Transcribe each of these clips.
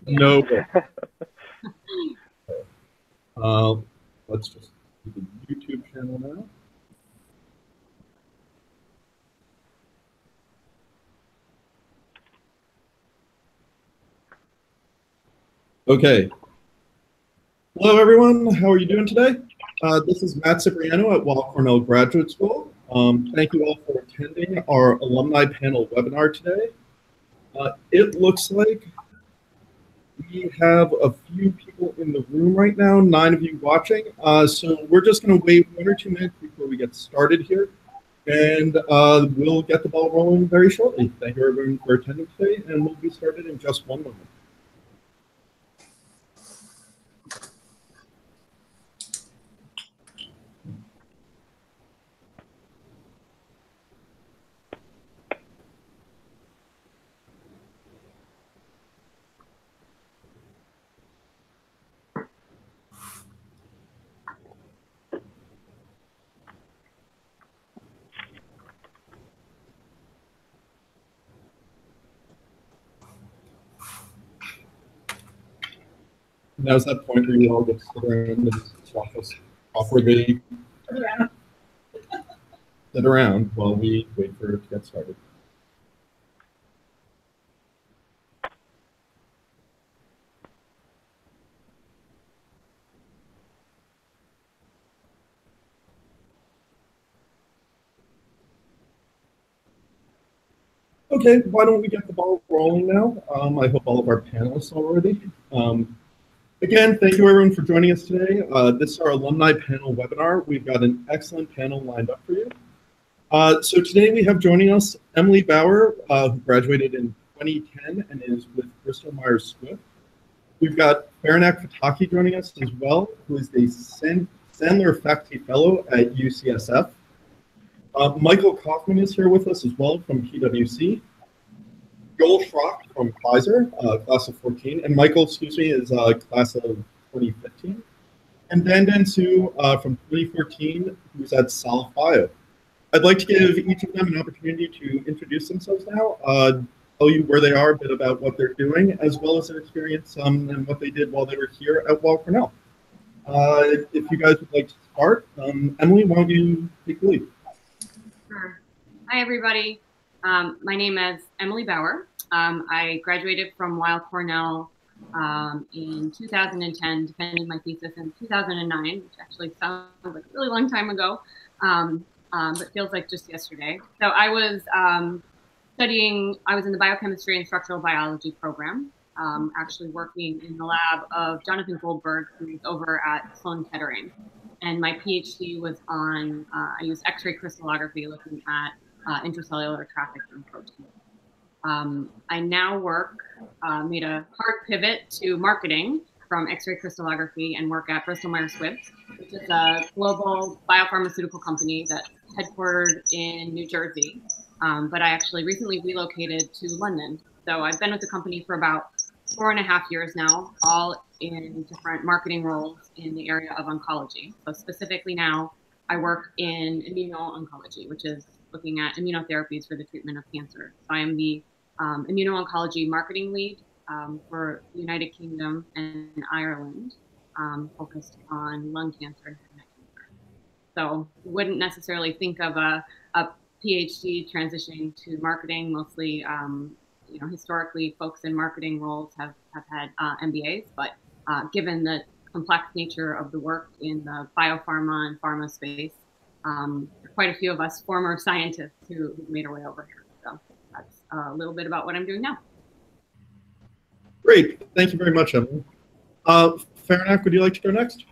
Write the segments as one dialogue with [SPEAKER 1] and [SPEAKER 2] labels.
[SPEAKER 1] No. Let's just do the YouTube channel now. Okay. Hello, everyone. How are you doing today? This is Matt Cipriano at Weill Cornell Graduate School. Thank you all for attending our alumni panel webinar today. It looks like we have a few people in the room right now, 9 of you watching. So we're just going to wait 1 or 2 minutes before we get started here. And we'll get the ball rolling very shortly. Thank you everyone for attending today, and we'll be started in just 1 moment. Now's that point where you all get to sit around and awkwardly sit around while we wait for it to get started. Okay, why don't we get the ball rolling now? I hope all of our panelists are ready. Again, thank you everyone for joining us today. This is our alumni panel webinar. We've got an excellent panel lined up for you. So today we have joining us Emily Bauer, who graduated in 2010 and is with Bristol-Myers Squibb. We've got Faranak Fattahi joining us as well, who is the Sandler Faculty Fellow at UCSF. Michael Kaufmann is here with us as well from PwC. Joel Schrock from Pfizer, class of 14, and Michael, excuse me, is class of 2015. And Dandan from 2014, who's at SolveBio. I'd like to give each of them an opportunity to introduce themselves now, tell you where they are, a bit about what they're doing, as well as their experience and what they did while they were here at Weill Cornell. If you guys would like to start, Emily, why don't you take the lead?
[SPEAKER 2] Sure. Hi, everybody. My name is Emily Bauer. I graduated from Weill Cornell in 2010, defended my thesis in 2009, which actually sounds like a really long time ago, but feels like just yesterday. So I was I was in the biochemistry and structural biology program, actually working in the lab of Jonathan Goldberg, who's over at Sloan Kettering. And my PhD was on, I used X-ray crystallography looking at intracellular trafficking proteins. I now made a hard pivot to marketing from X-ray crystallography and work at Bristol-Myers Squibb, which is a global biopharmaceutical company that's headquartered in New Jersey. But I actually recently relocated to London. So I've been with the company for about 4.5 years now, all in different marketing roles in the area of oncology. So specifically now, I work in Immuno-Oncology, which is looking at immunotherapies for the treatment of cancer. So I am the Immuno-Oncology marketing lead for the United Kingdom and Ireland, focused on lung cancer and head cancer. So wouldn't necessarily think of a PhD transitioning to marketing. Mostly, historically, folks in marketing roles have had MBAs, but given the complex nature of the work in the biopharma and pharma space, quite a few of us former scientists who made our way over here. So that's a little bit about what I'm doing now.
[SPEAKER 1] Great. Thank you very much, Emily. Faranak, would you like to go next?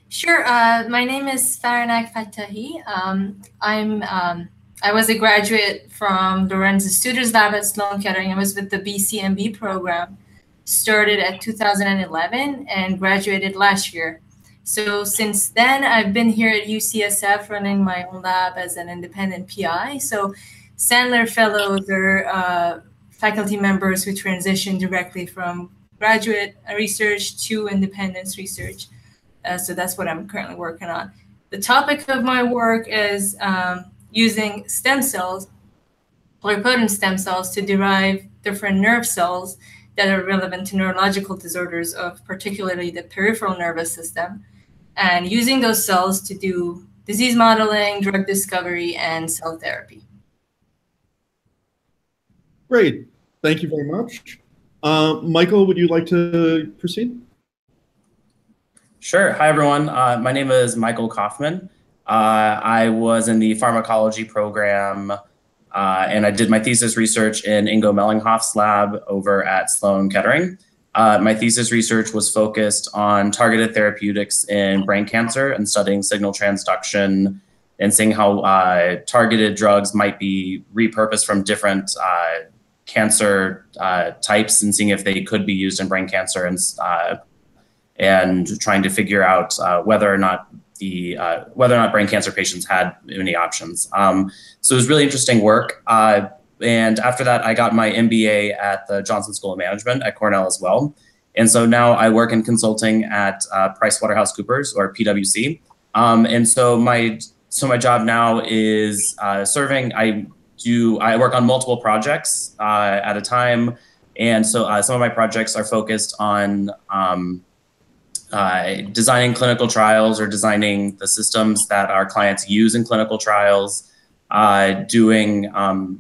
[SPEAKER 3] Sure. My name is Faranak Fattahi. I was a graduate from Lorenzo Studer's lab at Sloan Kettering. I was with the BCMB program, started at 2011 and graduated last year. So since then, I've been here at UCSF running my own lab as an independent PI. So Sandler fellows are faculty members who transition directly from graduate research to independence research. So that's what I'm currently working on. The topic of my work is using stem cells, pluripotent stem cells, to derive different nerve cells that are relevant to neurological disorders of particularly the peripheral nervous system, and using those cells to do disease modeling, drug discovery, and cell therapy.
[SPEAKER 1] Great. Thank you very much. Michael, would you like to proceed?
[SPEAKER 4] Sure. Hi, everyone. My name is Michael Kaufmann. I was in the pharmacology program, and I did my thesis research in Ingo Mellinghoff's lab over at Sloan Kettering. My thesis research was focused on targeted therapeutics in brain cancer and studying signal transduction and seeing how targeted drugs might be repurposed from different cancer types and seeing if they could be used in brain cancer and trying to figure out whether or not brain cancer patients had any options. So it was really interesting work. And after that, I got my MBA at the Johnson School of Management at Cornell as well. And so now I work in consulting at PricewaterhouseCoopers, or PwC. And so my job now is serving. I work on multiple projects at a time. And so some of my projects are focused on designing clinical trials or designing the systems that our clients use in clinical trials, doing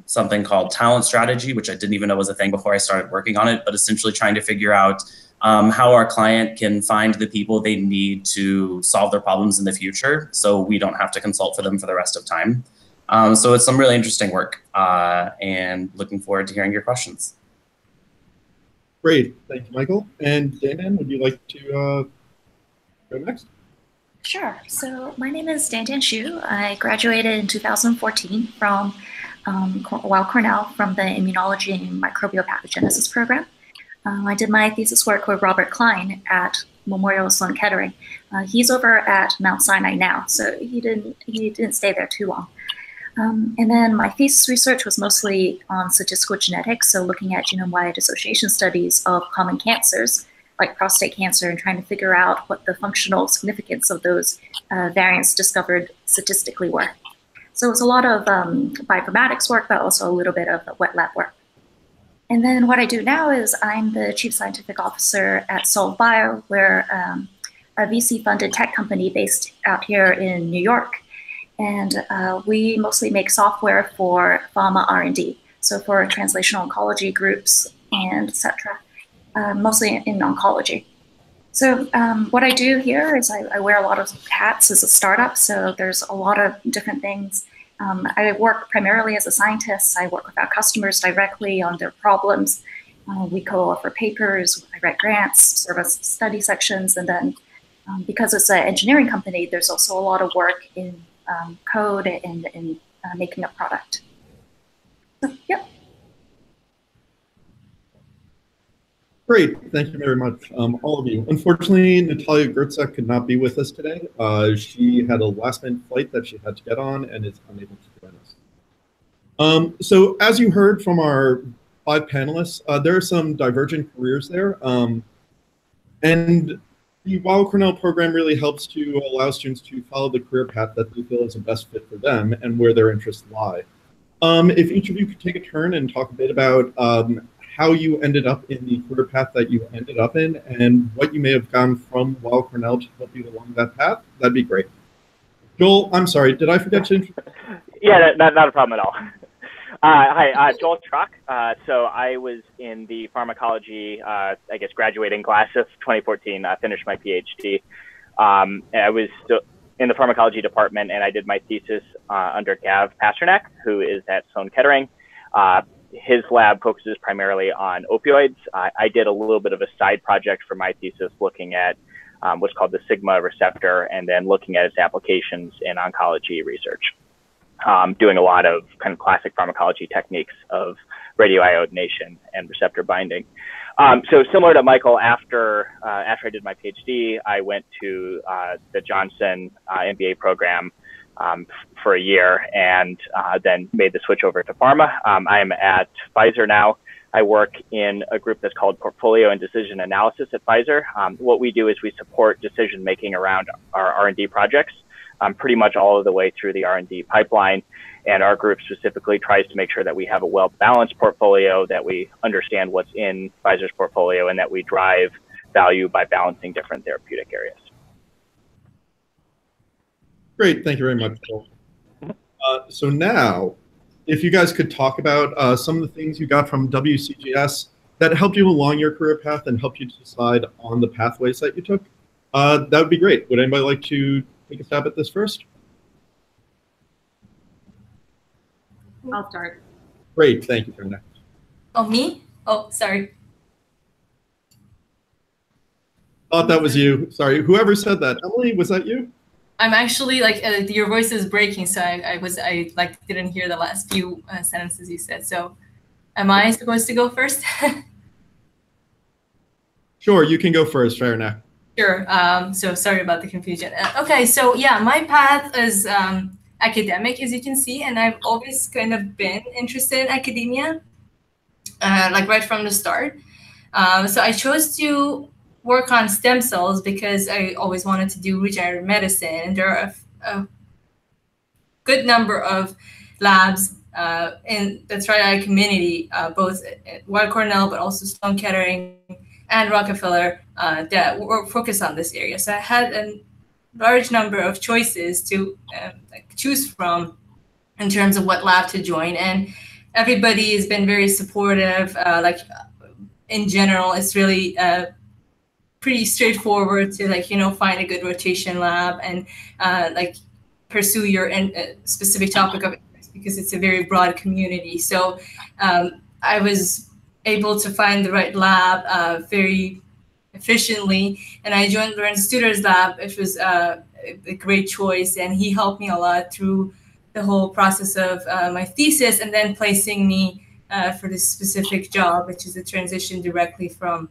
[SPEAKER 4] something called talent strategy, which I didn't even know was a thing before I started working on it, but essentially trying to figure out how our client can find the people they need to solve their problems in the future so we don't have to consult for them for the rest of time. So it's some really interesting work and looking forward to hearing your questions.
[SPEAKER 1] Great. Thank you, Michael. And Dandan, would you like to go next?
[SPEAKER 5] Sure. So my name is Dandan Xu. I graduated in 2014 from Weill Cornell from the Immunology and Microbial Pathogenesis program. I did my thesis work with Robert Klein at Memorial Sloan Kettering. He's over at Mount Sinai now, so he didn't stay there too long. And then my thesis research was mostly on statistical genetics, so looking at genome-wide association studies of common cancers, like prostate cancer, and trying to figure out what the functional significance of those variants discovered statistically were. So it's a lot of bioinformatics work, but also a little bit of wet lab work. And then what I do now is I'm the Chief Scientific Officer at SolveBio. We're a VC-funded tech company based out here in New York. And we mostly make software for pharma R&D, so for translational oncology groups and et cetera, mostly in oncology. So what I do here is I wear a lot of hats as a startup, so there's a lot of different things. I work primarily as a scientist. I work with our customers directly on their problems. We co-author papers, I write grants, serve as study sections, and then because it's an engineering company, there's also a lot of work in code and in making a product. So, yep.
[SPEAKER 1] Great, thank you very much, all of you. Unfortunately, Natalya Gertsik could not be with us today. She had a last-minute flight that she had to get on and is unable to join us. So as you heard from our 5 panelists, there are some divergent careers there. And the Weill Cornell program really helps to allow students to follow the career path that they feel is the best fit for them and where their interests lie. If each of you could take a turn and talk a bit about how you ended up in the career path that you ended up in and what you may have gone from Weill Cornell to help you along that path, that'd be great. Joel, I'm sorry, did I forget to introduce?
[SPEAKER 6] Yeah, not a problem at all. Hi, Joel Schrock. So I was in the pharmacology, I guess, graduating class of 2014. I finished my PhD. I was still in the pharmacology department, and I did my thesis under Gav Pasternak, who is at Sloan Kettering. His lab focuses primarily on opioids. I did a little bit of a side project for my thesis looking at what's called the sigma receptor, and then looking at its applications in oncology research. Doing a lot of kind of classic pharmacology techniques of radioiodination and receptor binding. So similar to Michael, after I did my PhD, I went to the Johnson MBA program for a year, and then made the switch over to pharma. I am at Pfizer now. I work in a group that's called Portfolio and Decision Analysis at Pfizer. What we do is we support decision making around our R&D projects. pretty much all of the way through the R&D pipeline. And our group specifically tries to make sure that we have a well-balanced portfolio, that we understand what's in Pfizer's portfolio, and that we drive value by balancing different therapeutic areas.
[SPEAKER 1] Great, thank you very much, Joel. So now, if you guys could talk about some of the things you got from WCGS that helped you along your career path and helped you decide on the pathways that you took, that would be great. Would anybody like to take a stab at this first?
[SPEAKER 2] I'll start.
[SPEAKER 1] Great, thank you, Faranak.
[SPEAKER 3] Oh, me? Oh, sorry.
[SPEAKER 1] Thought that was you. Sorry, whoever said that. Emily, was that you?
[SPEAKER 3] I'm actually like your voice is breaking, so I didn't hear the last few sentences you said. So, am I supposed to go first?
[SPEAKER 1] Sure, you can go first, Faranak.
[SPEAKER 3] Sure. So sorry about the confusion. Okay, so yeah, my path is academic, as you can see, and I've always kind of been interested in academia, like right from the start. So I chose to work on stem cells because I always wanted to do regenerative medicine. And there are a good number of labs in the tri-eye community, both at Weill Cornell, but also Sloan Kettering and Rockefeller, that were focused on this area. So I had a large number of choices to choose from in terms of what lab to join. And everybody has been very supportive. Like in general, it's really pretty straightforward to find a good rotation lab and pursue your specific topic of interest, because it's a very broad community. So I was able to find the right lab very efficiently, and I joined Lorenz Studer's lab, which was a great choice, and he helped me a lot through the whole process of my thesis, and then placing me for this specific job, which is a transition directly from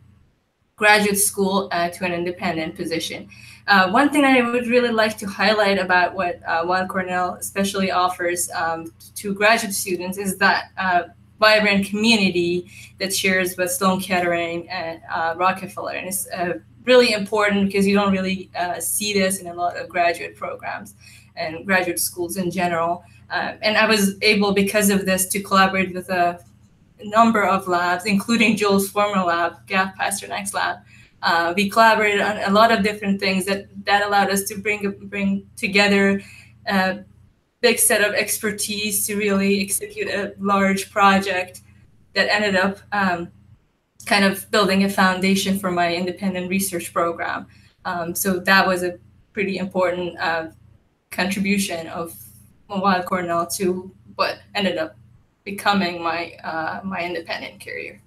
[SPEAKER 3] graduate school to an independent position. One thing I would really like to highlight about what Weill Cornell especially offers to graduate students is that vibrant community that shares with Sloan Kettering and Rockefeller. And it's really important because you don't really see this in a lot of graduate programs and graduate schools in general. And I was able, because of this, to collaborate with a number of labs, including Joel's former lab, Gav Pasternak's lab. We collaborated on a lot of different things that allowed us to bring together a big set of expertise to really execute a large project that ended up kind of building a foundation for my independent research program. So that was a pretty important contribution of Weill Cornell to what ended up becoming my my independent career.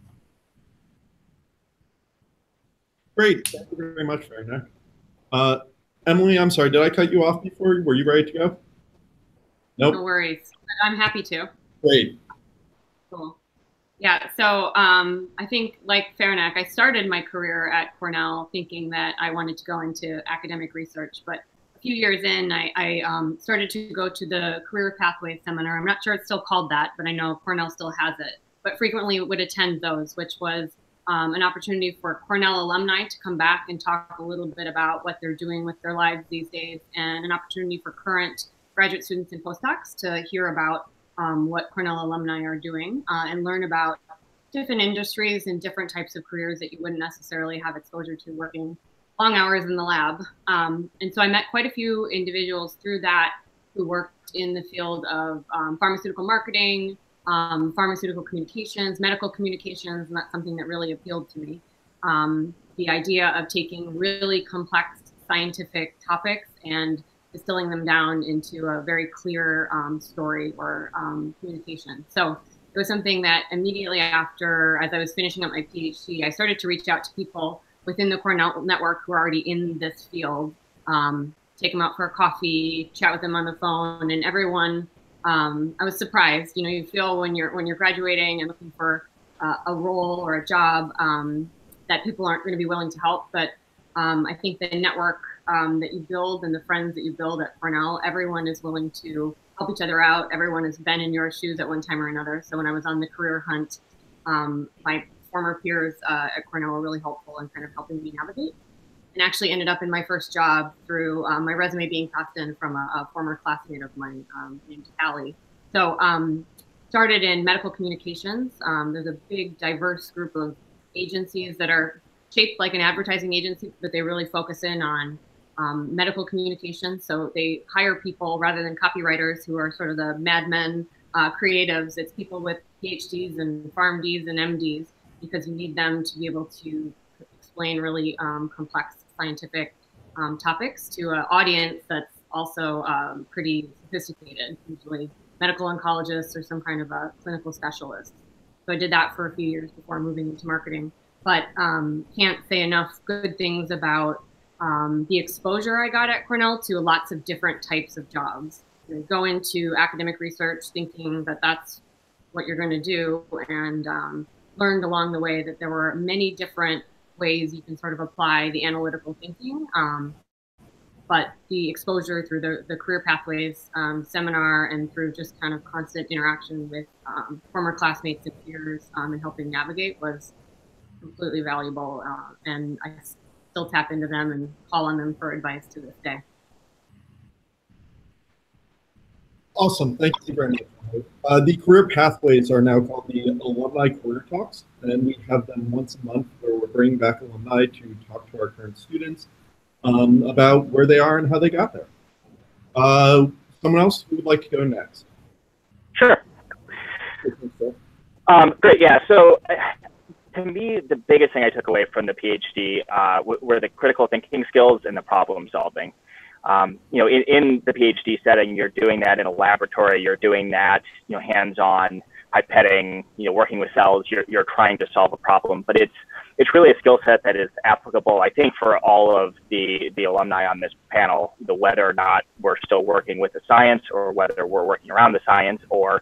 [SPEAKER 1] Great, thank you very much, Faranak. Emily, I'm sorry, did I cut you off before? Were you ready to go? Nope.
[SPEAKER 2] No worries. I'm happy to.
[SPEAKER 1] Great.
[SPEAKER 2] Cool. Yeah, so I think, like Faranak, I started my career at Cornell thinking that I wanted to go into academic research, but a few years in, I started to go to the Career Pathways Seminar. I'm not sure it's still called that, but I know Cornell still has it. But frequently would attend those, which was an opportunity for Cornell alumni to come back and talk a little bit about what they're doing with their lives these days, and an opportunity for current graduate students and postdocs to hear about what Cornell alumni are doing and learn about different industries and different types of careers that you wouldn't necessarily have exposure to working long hours in the lab. And so I met quite a few individuals through that who worked in the field of pharmaceutical marketing, pharmaceutical communications, medical communications, and that's something that really appealed to me. The idea of taking really complex scientific topics and distilling them down into a very clear story or communication. So it was something that immediately after, as I was finishing up my PhD, I started to reach out to people within the Cornell network who are already in this field, take them out for a coffee, chat with them on the phone, and everyone, I was surprised. You know, you feel when you're graduating and looking for a role or a job that people aren't going to be willing to help. But I think the network that you build and the friends that you build at Cornell, everyone is willing to help each other out. Everyone has been in your shoes at one time or another. So when I was on the career hunt, my former peers at Cornell were really helpful in kind of helping me navigate. and actually ended up in my first job through my resume being passed in from a former classmate of mine named Natalya. So started in medical communications. There's a big diverse group of agencies that are shaped like an advertising agency, but they really focus in on medical communications. So they hire people rather than copywriters who are sort of the madmen creatives. It's people with PhDs and PharmDs and MDs, because you need them to be able to explain really complex scientific topics to an audience that's also pretty sophisticated, usually medical oncologists or some kind of a clinical specialist. So I did that for a few years before moving into marketing, but can't say enough good things about the exposure I got at Cornell to lots of different types of jobs. You go into academic research thinking that that's what you're going to do, and learned along the way that there were many different ways you can sort of apply the analytical thinking. But the exposure through the career pathways seminar and through just kind of constant interaction with former classmates and peers and helping navigate was completely valuable. And I still tap into them and call on them for advice to this day.
[SPEAKER 1] Awesome, thank you very much. The career pathways are now called the Alumni Career Talks, and we have them once a month where we're bringing back alumni to talk to our current students about where they are and how they got there. Someone else who would like to go next?
[SPEAKER 6] Sure. Great, yeah, so to me, the biggest thing I took away from the PhD were the critical thinking skills and the problem solving. You know, in the PhD setting, you're doing that in a laboratory, you're doing that, you know, hands-on, pipetting, you know, working with cells, you're trying to solve a problem, but it's really a skill set that is applicable, I think, for all of the alumni on this panel, whether or not we're still working with the science or whether we're working around the science, or,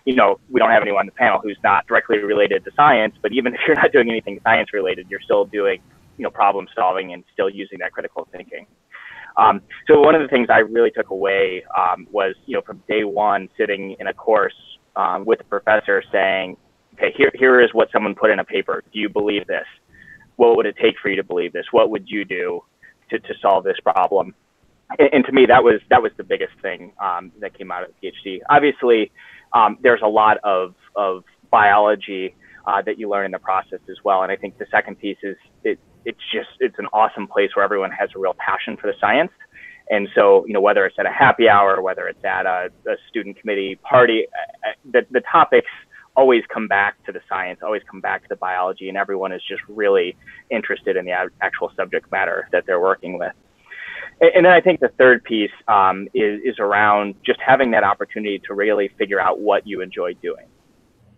[SPEAKER 6] you know, we don't have anyone on the panel who's not directly related to science, but even if you're not doing anything science related, you're still doing, you know, problem solving and still using that critical thinking. So one of the things I really took away was, you know, from day one, sitting in a course with a professor saying, okay, here is what someone put in a paper. Do you believe this? What would it take for you to believe this? What would you do to solve this problem? And to me, that was the biggest thing that came out of the PhD. Obviously, there's a lot of biology that you learn in the process as well. And I think the second piece is it's an awesome place where everyone has a real passion for the science. And so, you know, whether it's at a happy hour, whether it's at a student committee party, the topics always come back to the science, always come back to the biology, and everyone is just really interested in the actual subject matter that they're working with. And then I think the third piece is around just having that opportunity to really figure out what you enjoy doing.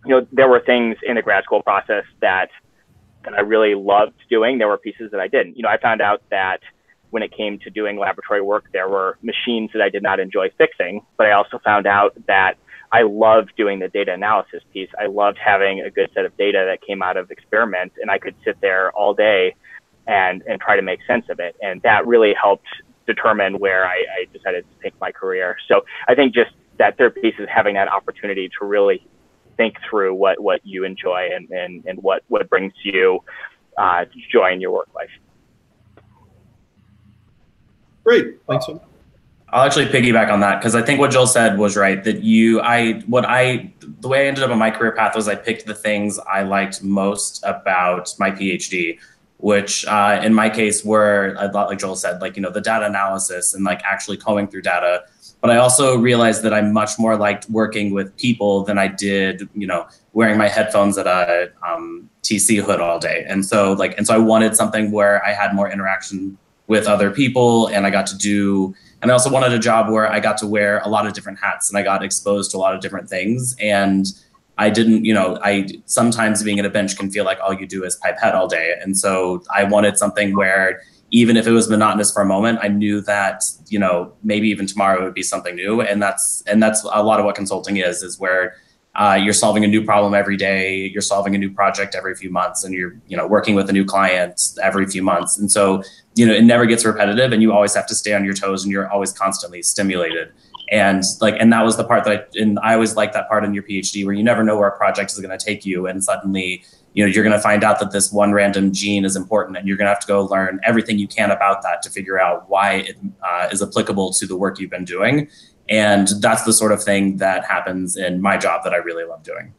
[SPEAKER 6] You know, there were things in the grad school process that I really loved doing. There were pieces that I didn't. You know, I found out that when it came to doing laboratory work, there were machines that I did not enjoy fixing, but I also found out that I loved doing the data analysis piece. I loved having a good set of data that came out of experiments, and I could sit there all day and try to make sense of it. And that really helped determine where I decided to take my career. So I think just that third piece is having that opportunity to really think through what you enjoy and what brings you joy in your work life.
[SPEAKER 1] Great, thanks so much.
[SPEAKER 4] I'll actually piggyback on that, because I think what Joel said was right, that the way I ended up on my career path was I picked the things I liked most about my PhD, which in my case were, a lot like Joel said, like, you know, the data analysis and like actually combing through data. But I also realized that I much more liked working with people than I did, you know, wearing my headphones at a TC hood all day. And so I wanted something where I had more interaction with other people, and I got to do, and I also wanted a job where I got to wear a lot of different hats and I got exposed to a lot of different things. And I didn't, you know, sometimes being at a bench can feel like all you do is pipette all day. And so I wanted something where even if it was monotonous for a moment, I knew that, you know, maybe even tomorrow it would be something new. And that's a lot of what consulting is where you're solving a new problem every day, you're solving a new project every few months, and you're, you know, working with a new client every few months. And so, you know, it never gets repetitive, and you always have to stay on your toes, and you're always constantly stimulated. And that was the part that I always liked that part in your PhD, where you never know where a project is going to take you, and suddenly you're going to find out that this one random gene is important, and you're going to have to go learn everything you can about that to figure out why it is applicable to the work you've been doing. And that's the sort of thing that happens in my job that I really love doing.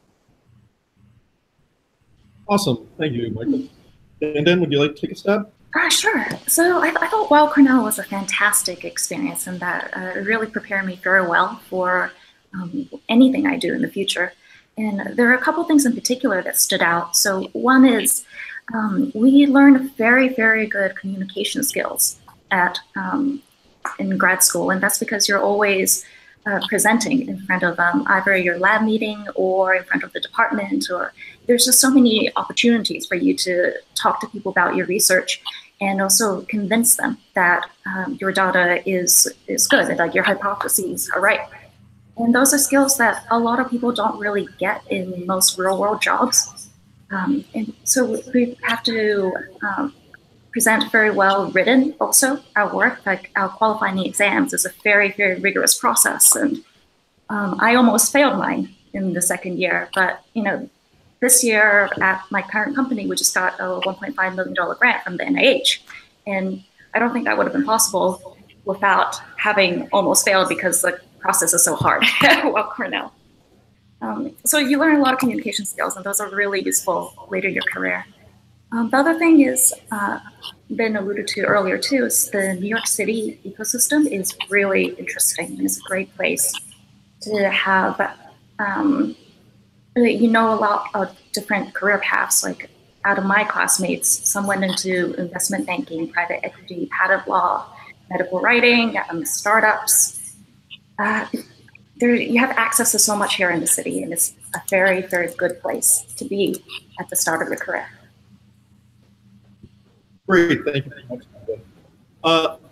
[SPEAKER 1] Awesome. Thank you, Michael. Dandan, would you like to take a stab?
[SPEAKER 5] Sure. So I thought Weill Cornell was a fantastic experience, and that it really prepared me very well for anything I do in the future. And there are a couple things in particular that stood out. So one is we learned very, very good communication skills in grad school, and that's because you're always presenting in front of either your lab meeting or in front of the department, or there's just so many opportunities for you to talk to people about your research and also convince them that your data is good, and like your hypotheses are right. And those are skills that a lot of people don't really get in most real-world jobs. And so we have to present very well written also our work. Like our qualifying exams is a very, very rigorous process. And I almost failed mine in the second year. But this year at my current company, we just got a $1.5 million grant from the NIH. And I don't think that would have been possible without having almost failed, because the process is so hard at Weill Cornell. So you learn a lot of communication skills, and those are really useful later in your career. The other thing is, been alluded to earlier too, is the New York City ecosystem is really interesting, and it's a great place to have, a lot of different career paths. Like out of my classmates, some went into investment banking, private equity, patent law, medical writing, startups. You have access to so much here in the city, and it's a very, very good place to be at the start of your career.
[SPEAKER 1] Great, thank you very much.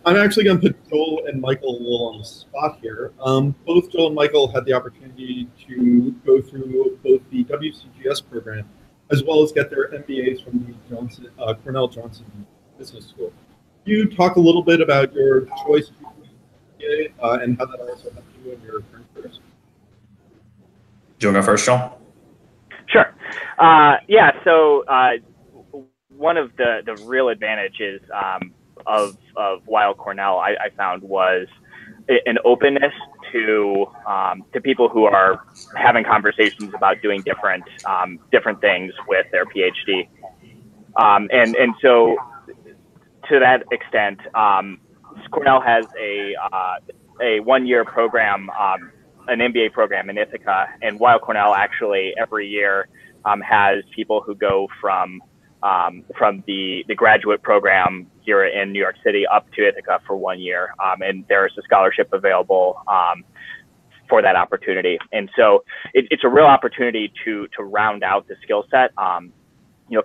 [SPEAKER 1] I'm actually going to put Joel and Michael a little on the spot here. Both Joel and Michael had the opportunity to go through both the WCGS program as well as get their MBAs from the Cornell Johnson Business School. Can you talk a little bit about your choice and how that also helped you in your current careers?
[SPEAKER 4] Do you want to go first, Joel?
[SPEAKER 6] Sure. Yeah, so one of the real advantages of Weill Cornell, I found, was an openness to people who are having conversations about doing different things with their PhD, and so to that extent, Cornell has a one-year program, an MBA program in Ithaca, and Weill Cornell actually every year has people who go from the graduate program here in New York City up to Ithaca for 1 year, and there's a scholarship available for that opportunity. And so it's a real opportunity to round out the skill set.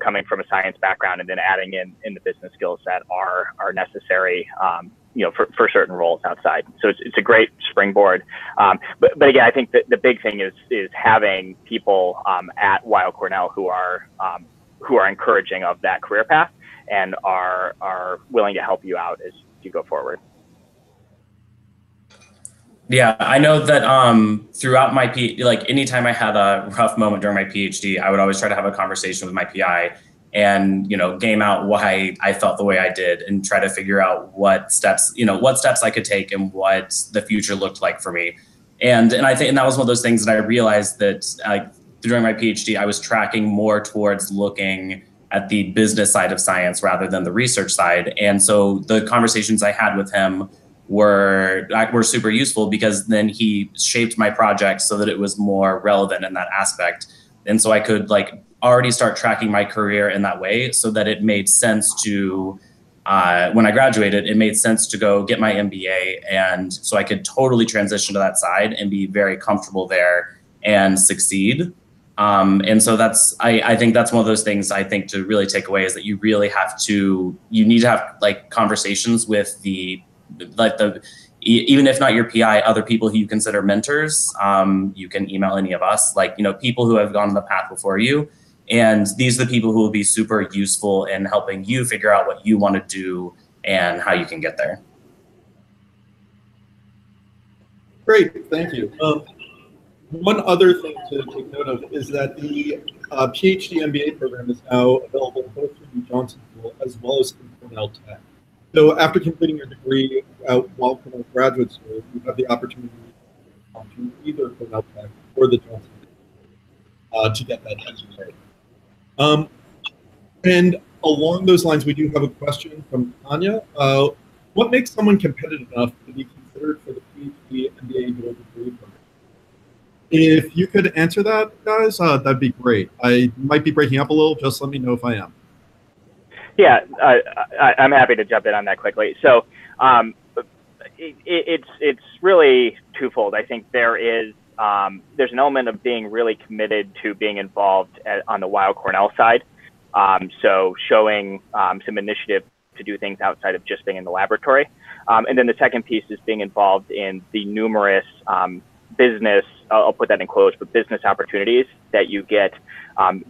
[SPEAKER 6] Coming from a science background and then adding in the business skill set are necessary, for certain roles outside. So it's a great springboard. But again, I think that the big thing is having people at Weill Cornell who are encouraging of that career path and are willing to help you out as you go forward.
[SPEAKER 4] Yeah, I know that throughout my anytime I had a rough moment during my PhD, I would always try to have a conversation with my PI and game out why I felt the way I did, and try to figure out what steps I could take and what the future looked like for me. And I think that was one of those things that I realized that during my PhD, I was tracking more towards looking at the business side of science rather than the research side. And so the conversations I had with him were super useful, because then he shaped my project so that it was more relevant in that aspect. And so I could already start tracking my career in that way, so that it made sense to, when I graduated, it made sense to go get my MBA. And so I could totally transition to that side and be very comfortable there and succeed. And so I think that's one of those things I think to really take away, is that you need to have conversations with even if not your PI, other people who you consider mentors. You can email any of us, people who have gone on the path before you. And these are the people who will be super useful in helping you figure out what you want to do and how you can get there.
[SPEAKER 1] Great, thank you. One other thing to take note of is that the PhD MBA program is now available both in Johnson School as well as in Cornell Tech. So after completing your degree at Weill Cornell Graduate School, you have the opportunity to either Cornell Tech or the Johnson to get that MBA. And along those lines, we do have a question from Tanya. What makes someone competitive enough to be considered for the PhD MBA dual degree program? If you could answer that, guys, that'd be great. I might be breaking up a little. Just let me know if I am. Yeah,
[SPEAKER 6] I'm happy to jump in on that quickly. So it's really twofold. I think there's an element of being really committed to being involved on the Weill Cornell side. So showing some initiative to do things outside of just being in the laboratory. And then the second piece is being involved in the numerous business, I'll put that in quotes, but business opportunities that you get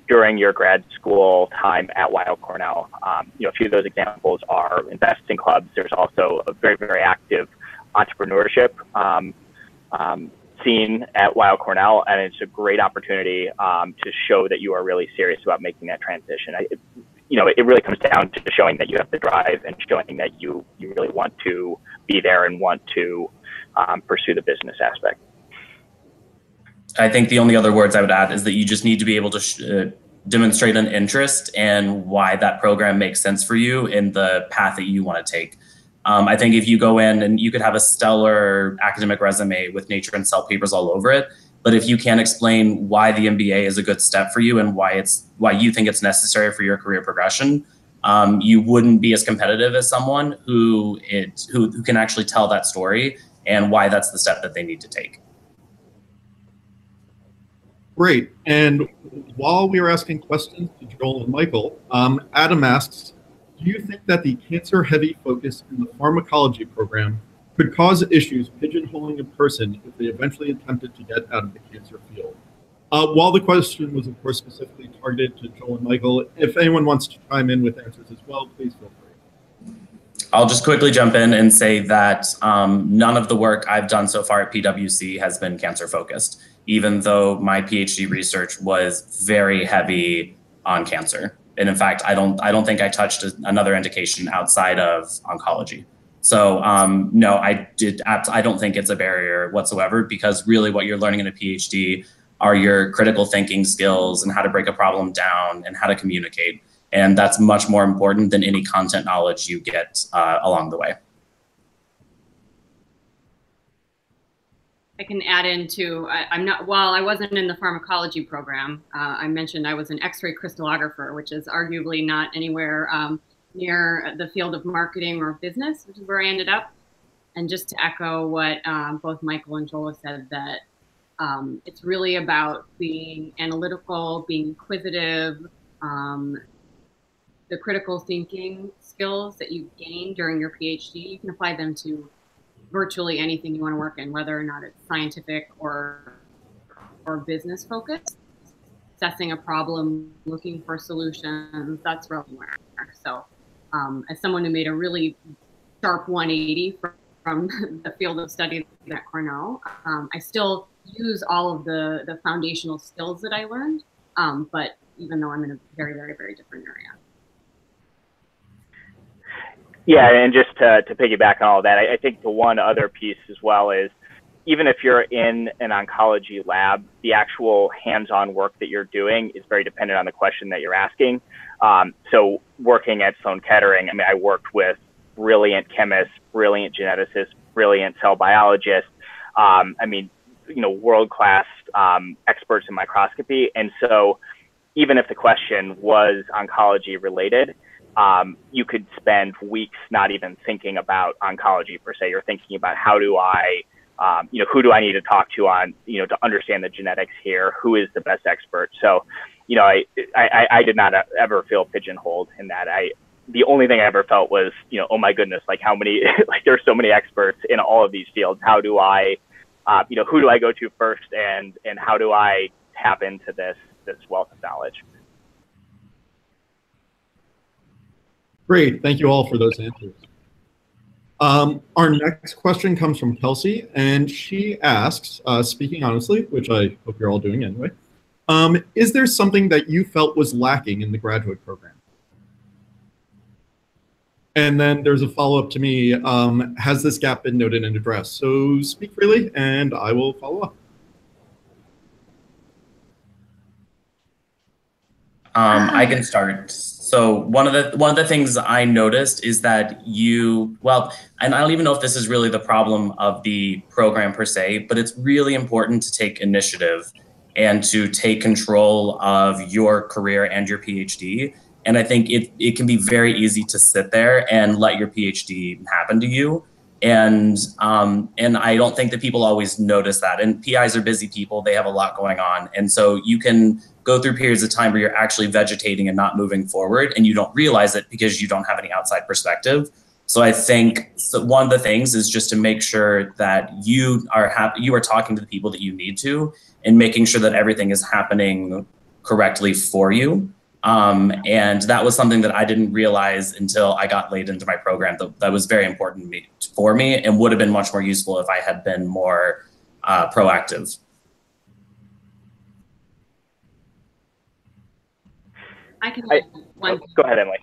[SPEAKER 6] during your grad school time at Weill Cornell. A few of those examples are investing clubs. There's also a very, very active entrepreneurship scene at Weill Cornell, and it's a great opportunity to show that you are really serious about making that transition. It really comes down to showing that you have the drive and showing that you really want to be there and want to pursue the business aspect.
[SPEAKER 4] I think the only other words I would add is that you just need to be able to demonstrate an interest and why that program makes sense for you in the path that you want to take. I think if you go in and you could have a stellar academic resume with Nature and Cell papers all over it, but if you can't explain why the MBA is a good step for you and why you think it's necessary for your career progression, you wouldn't be as competitive as someone who can actually tell that story and why that's the step that they need to take.
[SPEAKER 1] Great. And while we were asking questions to Joel and Michael, Adam asks, do you think that the cancer-heavy focus in the pharmacology program could cause issues pigeonholing a person if they eventually attempted to get out of the cancer field? While the question was, of course, specifically targeted to Joel and Michael, if anyone wants to chime in with answers as well, please feel free.
[SPEAKER 4] I'll just quickly jump in and say that none of the work I've done so far at PwC has been cancer-focused, even though my PhD research was very heavy on cancer. And in fact, I don't think I touched another indication outside of oncology. So no, I don't think it's a barrier whatsoever, because really what you're learning in a PhD are your critical thinking skills and how to break a problem down and how to communicate. And that's much more important than any content knowledge you get along the way.
[SPEAKER 2] I can add into, while I wasn't in the pharmacology program, I mentioned I was an X-ray crystallographer, which is arguably not anywhere near the field of marketing or business, which is where I ended up. And just to echo what both Michael and Joel have said, that it's really about being analytical, being inquisitive, the critical thinking skills that you gain during your PhD, you can apply them to virtually anything you want to work in, whether or not it's scientific or business focused. Assessing a problem, looking for solutions, that's relevant. So as someone who made a really sharp 180 from the field of study at Cornell, I still use all of the foundational skills that I learned, but even though I'm in a very, very, very different area.
[SPEAKER 6] Yeah, and just to piggyback on all that, I think the one other piece as well is, even if you're in an oncology lab, the actual hands-on work that you're doing is very dependent on the question that you're asking. So working at Sloan Kettering, I mean, I worked with brilliant chemists, brilliant geneticists, brilliant cell biologists, I mean, world-class experts in microscopy. And so even if the question was oncology related, you could spend weeks not even thinking about oncology per se. You're thinking about how do I, who do I need to talk to on, to understand the genetics here? Who is the best expert? So, I did not ever feel pigeonholed in that. The only thing I ever felt was, oh my goodness, like how many, like there's so many experts in all of these fields. How do I, who do I go to first, and how do I tap into this wealth of knowledge?
[SPEAKER 1] Great, thank you all for those answers. Our next question comes from Kelsey, and she asks, speaking honestly, which I hope you're all doing anyway, Is there something that you felt was lacking in the graduate program? And then there's a follow-up to me. Has this gap been noted and addressed? So speak freely, and I will follow up.
[SPEAKER 4] I can start. So one of the things I noticed is that and I don't even know if this is really the problem of the program per se, but it's really important to take initiative and to take control of your career and your PhD. And I think it can be very easy to sit there and let your PhD happen to you. And I don't think that people always notice that. And PIs are busy people. They have a lot going on. And so you can go through periods of time where you're actually vegetating and not moving forward, and you don't realize it because you don't have any outside perspective. So I think one of the things is just to make sure that you are talking to the people that you need to, and making sure that everything is happening correctly for you. And that was something that I didn't realize until I got late into my program. That was very important for me, and would have been much more useful if I had been more proactive.
[SPEAKER 2] I can
[SPEAKER 6] go ahead, Emily.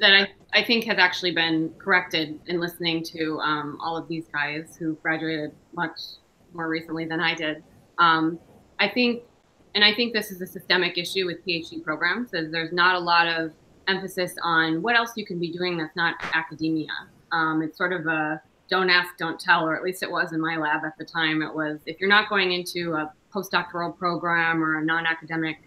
[SPEAKER 2] That I think has actually been corrected in listening to all of these guys who graduated much more recently than I did. I think this is a systemic issue with PhD programs, is there's not a lot of emphasis on what else you can be doing that's not academia. It's sort of a don't ask, don't tell, or at least it was in my lab at the time. It was, if you're not going into a postdoctoral program or a non-academic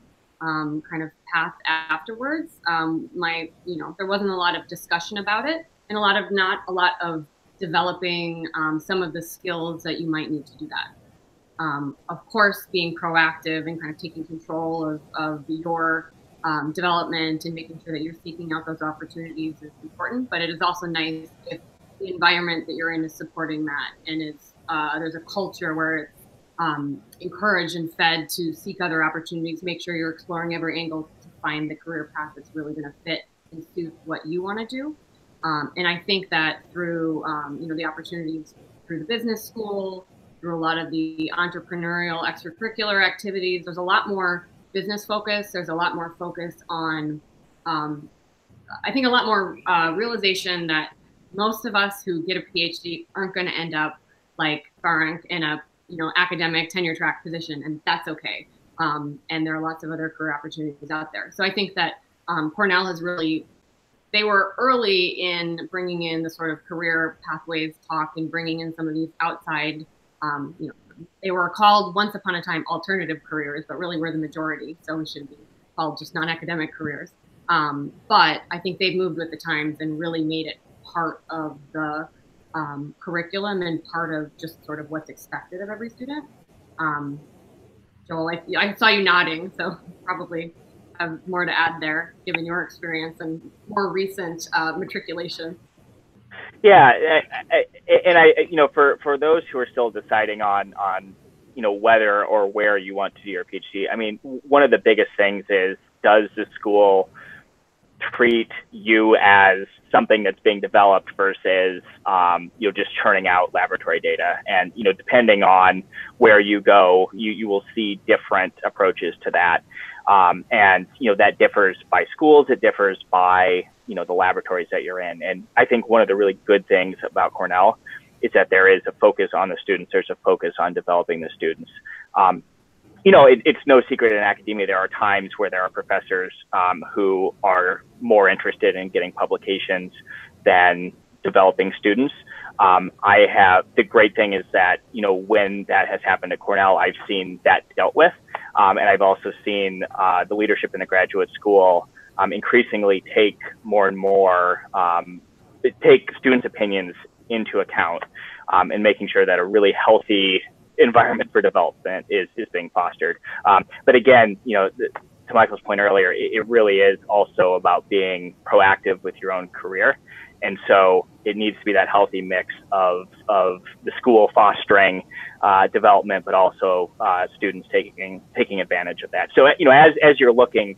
[SPEAKER 2] kind of path afterwards, there wasn't a lot of discussion about it, and not a lot of developing some of the skills that you might need to do that. Of course, being proactive and kind of taking control of your development and making sure that you're seeking out those opportunities is important, but it is also nice if the environment that you're in is supporting that, and there's a culture where it's encouraged and fed to seek other opportunities, make sure you're exploring every angle to find the career path that's really going to fit and suit what you want to do. And I think that through the opportunities through the business school, through a lot of the entrepreneurial extracurricular activities, there's a lot more business focus. There's a lot more focus on, I think, a lot more realization that most of us who get a PhD aren't going to end up like Faranak in a academic tenure track position, and that's okay. And there are lots of other career opportunities out there. So I think that Cornell has they were early in bringing in the sort of career pathways talk and bringing in some of these outside, they were called once upon a time alternative careers, but really we're the majority. So we should be called just non-academic careers. But I think they've moved with the times and really made it part of the curriculum and part of just sort of what's expected of every student. Joel, I saw you nodding, so probably have more to add there, given your experience and more recent matriculation.
[SPEAKER 6] Yeah, and for those who are still deciding on whether or where you want to do your PhD, I mean, one of the biggest things is, does the school treat you as something that's being developed versus just churning out laboratory data? And depending on where you go, you will see different approaches to that. And that differs by schools, it differs by the laboratories that you're in. And I think one of the really good things about Cornell is that there is a focus on the students, there's a focus on developing the students. It's no secret in academia, there are times where there are professors who are more interested in getting publications than developing students. The great thing is that, when that has happened at Cornell, I've seen that dealt with. And I've also seen the leadership in the graduate school increasingly take more and more, take students' opinions into account, and making sure that a really healthy environment for development is being fostered. But again, to Michael's point earlier, it really is also about being proactive with your own career. And so it needs to be that healthy mix of the school fostering development, but also students taking advantage of that. So, as you're looking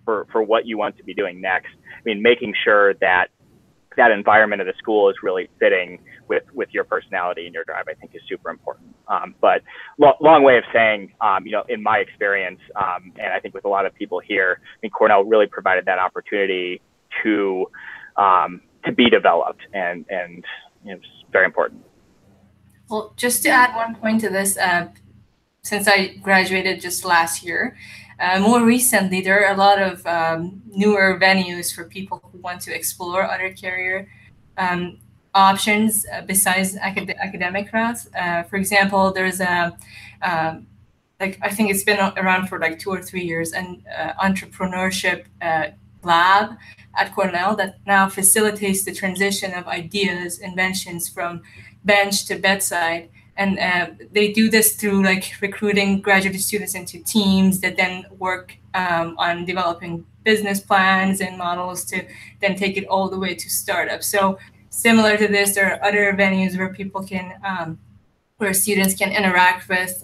[SPEAKER 6] for what you want to be doing next, I mean, making sure that that environment of the school is really fitting with your personality and your drive, I think is super important. But long way of saying, you know, in my experience, and I think with a lot of people here, I think Cornell really provided that opportunity to be developed, and you know, it's very important.
[SPEAKER 3] Well, just to add one point to this, since I graduated just last year, more recently, there are a lot of newer venues for people who want to explore other career options besides academic routes. For example, there's a, like, I think it's been around for like 2 or 3 years, an entrepreneurship lab at Cornell that now facilitates the transition of ideas, inventions from bench to bedside. And they do this through like recruiting graduate students into teams that then work on developing business plans and models to then take it all the way to startups. So similar to this, there are other venues where people can, where students can interact with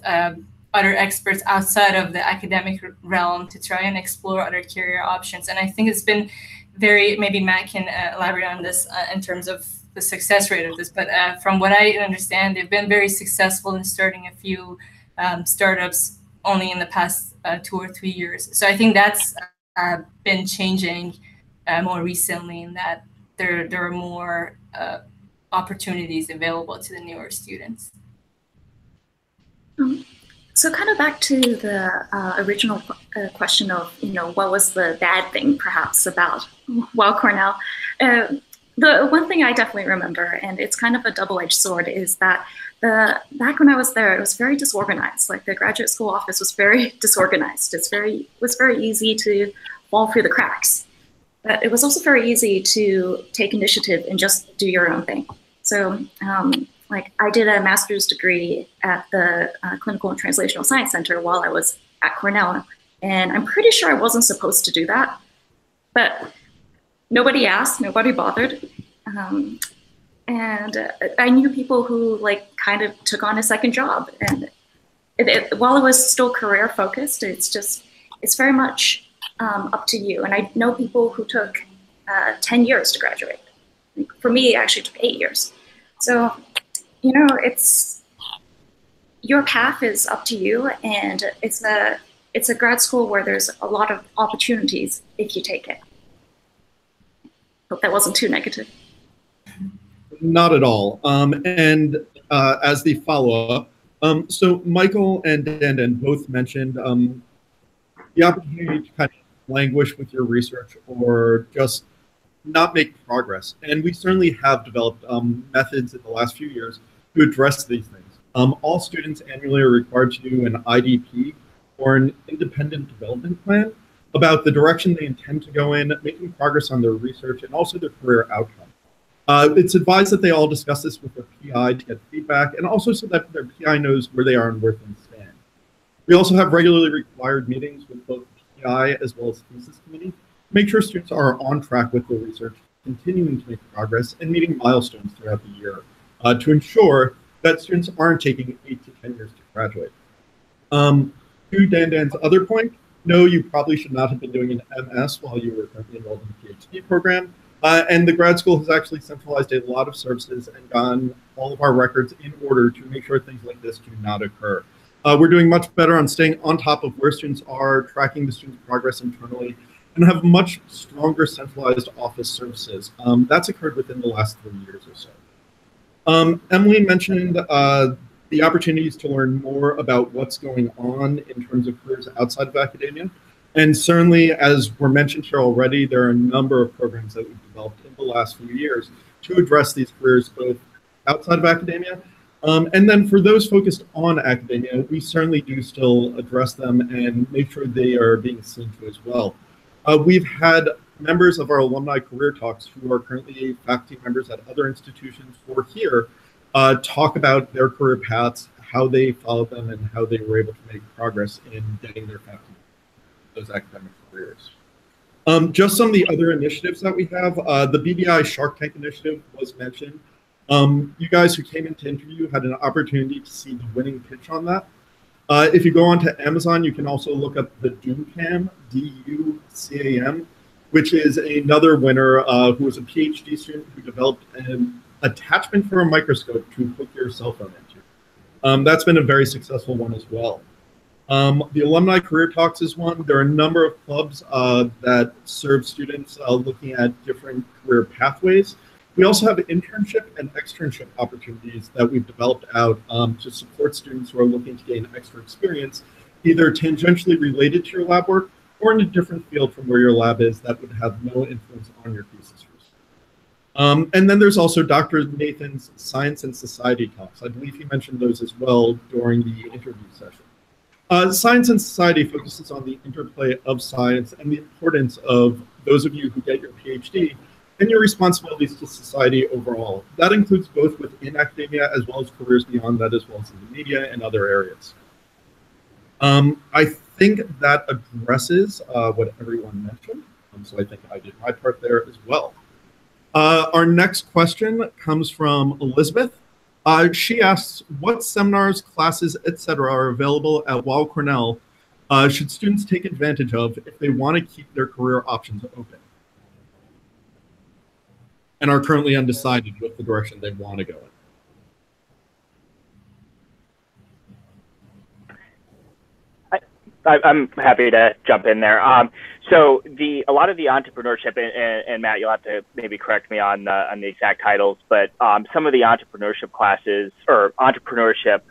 [SPEAKER 3] other experts outside of the academic realm to try and explore other career options. And I think it's been very, maybe Matt can elaborate on this in terms of the success rate of this, but from what I understand, they've been very successful in starting a few startups only in the past 2 or 3 years. So I think that's been changing more recently, in that there are more opportunities available to the newer students.
[SPEAKER 5] So kind of back to the original question of, you know, what was the bad thing perhaps about Weill Cornell? The one thing I definitely remember, and it's kind of a double-edged sword, is that back when I was there, it was very disorganized. Like the graduate school office was very disorganized. It was very easy to fall through the cracks. But it was also very easy to take initiative and just do your own thing. So like I did a master's degree at the Clinical and Translational Science Center while I was at Cornell. And I'm pretty sure I wasn't supposed to do that. But nobody asked, nobody bothered. And I knew people who like kind of took on a second job. And while it was still career focused, it's very much up to you. And I know people who took 10 years to graduate. For me, it actually took 8 years. So, you know, your path is up to you, and it's a grad school where there's a lot of opportunities if you take it. Hope that wasn't too negative.
[SPEAKER 1] Not at all. And as the follow-up, so Michael and Dandan both mentioned the opportunity to kind of languish with your research or just not make progress. And we certainly have developed methods in the last few years to address these things. All students annually are required to do an IDP, or an independent development plan, about the direction they intend to go in, making progress on their research, and also their career outcome. It's advised that they all discuss this with their PI to get feedback, and also so that their PI knows where they are and where things stand. We also have regularly required meetings with both PI as well as thesis committee to make sure students are on track with their research, continuing to make progress, and meeting milestones throughout the year to ensure that students aren't taking 8 to 10 years to graduate. To Dandan's other point, no, you probably should not have been doing an MS while you were currently enrolled in the PhD program. And the grad school has actually centralized a lot of services and gotten all of our records in order to make sure things like this do not occur. We're doing much better on staying on top of where students are, tracking the students' progress internally, and have much stronger centralized office services. That's occurred within the last 3 years or so. Emily mentioned the opportunities to learn more about what's going on in terms of careers outside of academia. And certainly, as were mentioned here already, there are a number of programs that we've developed in the last few years to address these careers both outside of academia. And then for those focused on academia, we certainly do still address them and make sure they are being seen to as well. We've had members of our alumni career talks who are currently faculty members at other institutions or here talk about their career paths, how they followed them, and how they were able to make progress in getting their faculty those academic careers. Just some of the other initiatives that we have, the BBI Shark Tank initiative was mentioned. You guys who came in to interview had an opportunity to see the winning pitch on that. If you go onto Amazon, you can also look up the DUCAM, D-U-C-A-M. which is another winner who was a PhD student who developed an attachment for a microscope to hook your cell phone into. That's been a very successful one as well. The Alumni Career Talks is one. There are a number of clubs that serve students looking at different career pathways. We also have internship and externship opportunities that we've developed out to support students who are looking to gain extra experience, either tangentially related to your lab work or in a different field from where your lab is that would have no influence on your thesis. And then there's also Dr. Nathan's Science and Society talks. I believe he mentioned those as well during the interview session. Science and Society focuses on the interplay of science and the importance of those of you who get your PhD and your responsibilities to society overall. That includes both within academia as well as careers beyond that, as well as in the media and other areas. I think that addresses what everyone mentioned, so I think I did my part there as well. Our next question comes from Elizabeth. She asks, what seminars, classes, etc. are available at Weill Cornell should students take advantage of if they want to keep their career options open and are currently undecided with the direction they want to go in?
[SPEAKER 6] I'm happy to jump in there. So a lot of the entrepreneurship, and Matt, you'll have to maybe correct me on the exact titles, but some of the entrepreneurship classes or entrepreneurship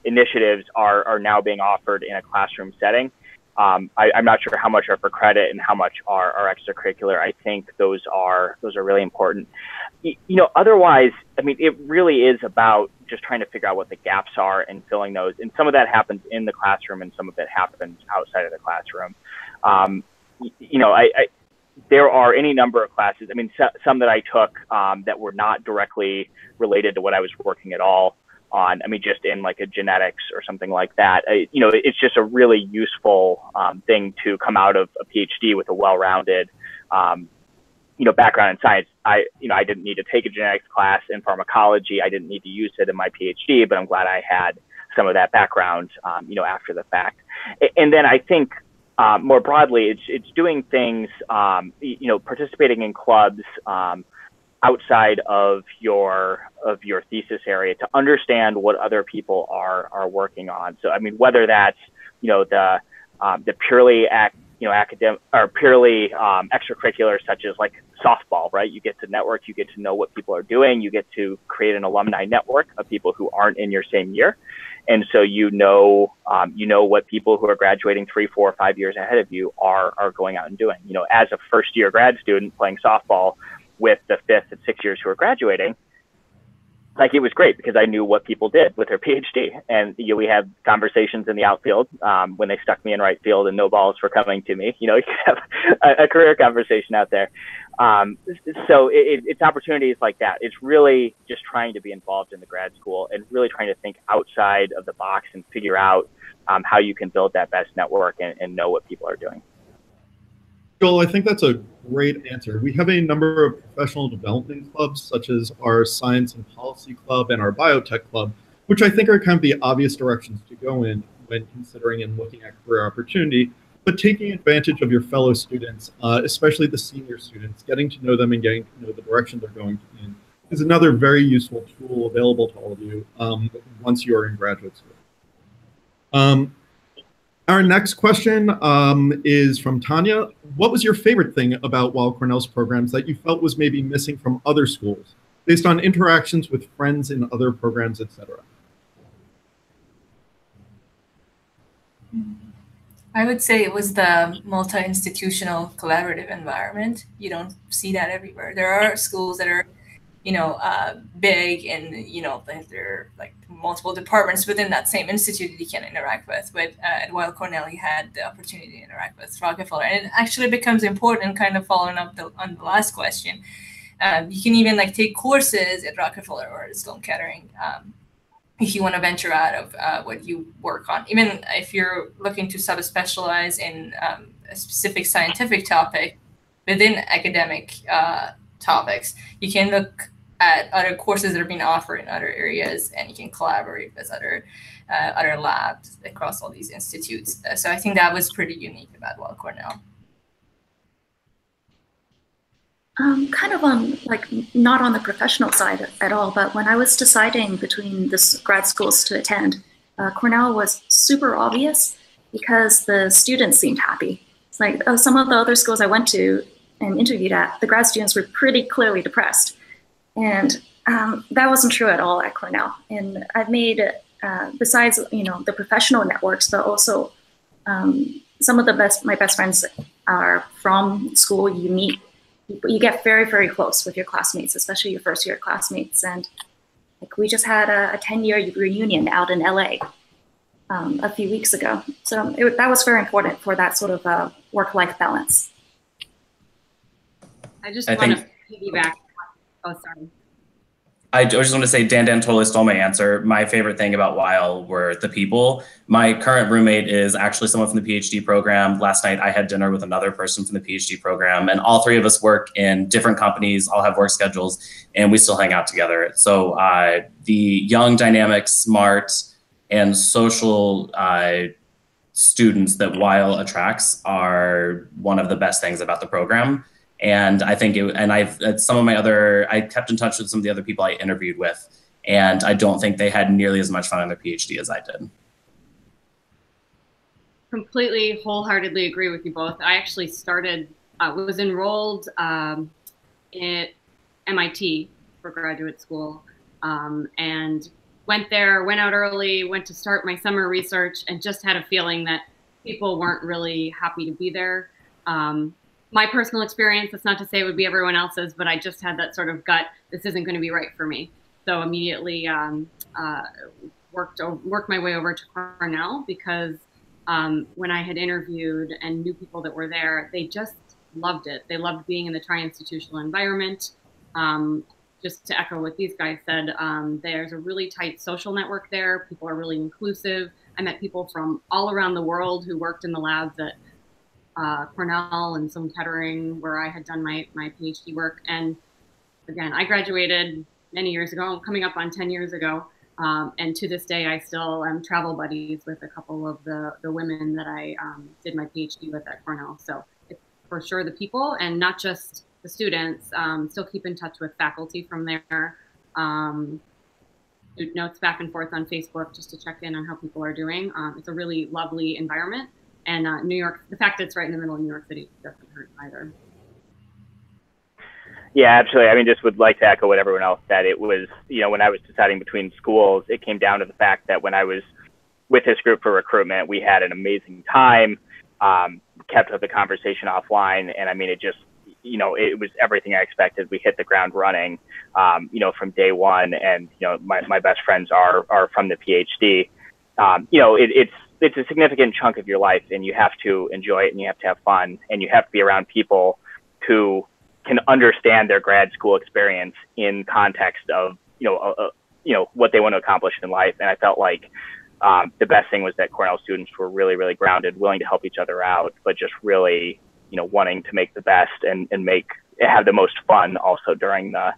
[SPEAKER 6] initiatives are now being offered in a classroom setting. I'm not sure how much are for credit and how much are extracurricular. I think those are really important. Otherwise, I mean, it really is about just trying to figure out what the gaps are and filling those. And some of that happens in the classroom and some of it happens outside of the classroom. There are any number of classes. I mean, some that I took that were not directly related to what I was working at all on. I mean, just in like a genetics or something like that. It's just a really useful thing to come out of a PhD with a well-rounded background in science. I didn't need to take a genetics class in pharmacology. I didn't need to use it in my PhD, but I'm glad I had some of that background, after the fact. And then I think more broadly, it's doing things, participating in clubs outside of your thesis area to understand what other people are working on. So I mean, whether that's the purely academic or purely extracurricular, such as like softball, right? You get to network, you get to know what people are doing, you get to create an alumni network of people who aren't in your same year. And so what people who are graduating 3, 4, 5 years ahead of you are going out and doing. As a first-year grad student playing softball with the 5th and 6th years who are graduating, like it was great because I knew what people did with their PhD. And we had conversations in the outfield when they stuck me in right field and no balls were coming to me. You could have a career conversation out there. So it's opportunities like that. It's really just trying to be involved in the grad school and really trying to think outside of the box and figure out how you can build that best network and know what people are doing.
[SPEAKER 1] Joel, I think that's a great answer. We have a number of professional development clubs, such as our Science and Policy Club and our Biotech Club, which I think are kind of the obvious directions to go in when considering and looking at career opportunity. But taking advantage of your fellow students, especially the senior students, getting to know them and getting to know the direction they're going in is another very useful tool available to all of you once you are in graduate school. Our next question is from Tanya. What was your favorite thing about Weill Cornell's programs that you felt was maybe missing from other schools, based on interactions with friends in other programs, etc.?
[SPEAKER 3] I would say it was the multi-institutional collaborative environment. You don't see that everywhere. There are schools that are, big and, there are like multiple departments within that same institute that you can interact with. But at Weill Cornell, you had the opportunity to interact with Rockefeller. And it actually becomes important, kind of following up on the last question. You can even like take courses at Rockefeller or at Sloan Kettering if you want to venture out of what you work on. Even if you're looking to subspecialize in a specific scientific topic within academic topics, you can look at other courses that are being offered in other areas, and you can collaborate with other labs across all these institutes. So I think that was pretty unique about Weill Cornell.
[SPEAKER 5] Kind of on, like, not on the professional side at all, but when I was deciding between the grad schools to attend, Cornell was super obvious because the students seemed happy. It's like some of the other schools I went to and interviewed at, the grad students were pretty clearly depressed. And that wasn't true at all at Cornell. And I've made, besides, you know, the professional networks, but also some of my best friends are from school. You meet, you get very, very close with your classmates, especially your first year classmates. And like, we just had a 10-year reunion out in LA a few weeks ago. So that was very important for that sort of work-life balance.
[SPEAKER 2] I just want to piggyback. Oh, sorry.
[SPEAKER 4] I just want to say Dandan totally stole my answer. My favorite thing about Weill were the people. My current roommate is actually someone from the PhD program. Last night I had dinner with another person from the PhD program, and all three of us work in different companies, all have work schedules, and we still hang out together. So the young, dynamic, smart, and social students that Weill attracts are one of the best things about the program. And I think I kept in touch with some of the other people I interviewed with, and I don't think they had nearly as much fun on their PhD as I did.
[SPEAKER 2] Completely, wholeheartedly agree with you both. I actually was enrolled at MIT for graduate school, and went out early, went to start my summer research, and just had a feeling that people weren't really happy to be there. My personal experience, that's not to say it would be everyone else's, but I just had that sort of gut, this isn't going to be right for me. So immediately worked my way over to Cornell because when I had interviewed and knew people that were there, they just loved it. They loved being in the tri-institutional environment. Just to echo what these guys said, there's a really tight social network there. People are really inclusive. I met people from all around the world who worked in the labs at Cornell and Sloan Kettering, where I had done my PhD work. And again, I graduated many years ago, coming up on 10 years ago. And to this day, I still am travel buddies with a couple of the women that I did my PhD with at Cornell. So it's for sure the people, and not just the students. Still keep in touch with faculty from there. Do notes back and forth on Facebook just to check in on how people are doing. It's a really lovely environment. And New York, the fact that it's right in the middle of New York City doesn't hurt either.
[SPEAKER 6] Yeah, absolutely. I mean, just would like to echo what everyone else said. It was, you know, when I was deciding between schools, it came down to the fact that when I was with this group for recruitment, we had an amazing time, kept up the conversation offline. And I mean, it just, you know, it was everything I expected. We hit the ground running, you know, from day one. And, you know, my best friends are from the PhD. You know, it's a significant chunk of your life, and you have to enjoy it, and you have to have fun, and you have to be around people who can understand their grad school experience in context of, you know, what they want to accomplish in life. And I felt like the best thing was that Cornell students were really, really grounded, willing to help each other out, but just really, you know, wanting to make the best and have the most fun also during the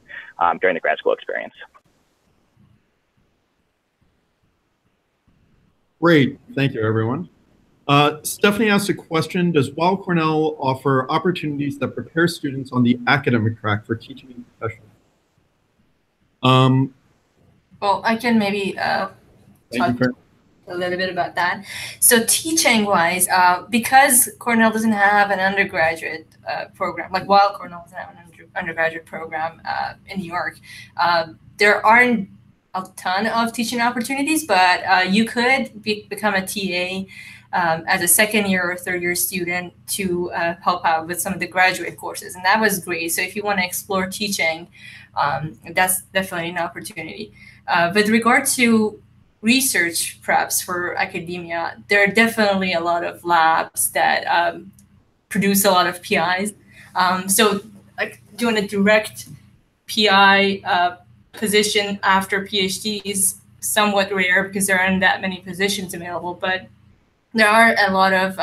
[SPEAKER 6] grad school experience.
[SPEAKER 1] Great, thank you, everyone. Stephanie asked a question: does Weill Cornell offer opportunities that prepare students on the academic track for teaching and profession?
[SPEAKER 3] Well, I can maybe talk a little bit about that. So teaching-wise, because Cornell doesn't have an undergraduate program, like Weill Cornell doesn't have an undergraduate program in New York, there aren't a ton of teaching opportunities, but you could become a TA as a second year or third year student to help out with some of the graduate courses. And that was great. So if you want to explore teaching, that's definitely an opportunity. With regard to research preps for academia, there are definitely a lot of labs that produce a lot of PIs. So like doing a direct PI position after PhD is somewhat rare because there aren't that many positions available, but there are a lot of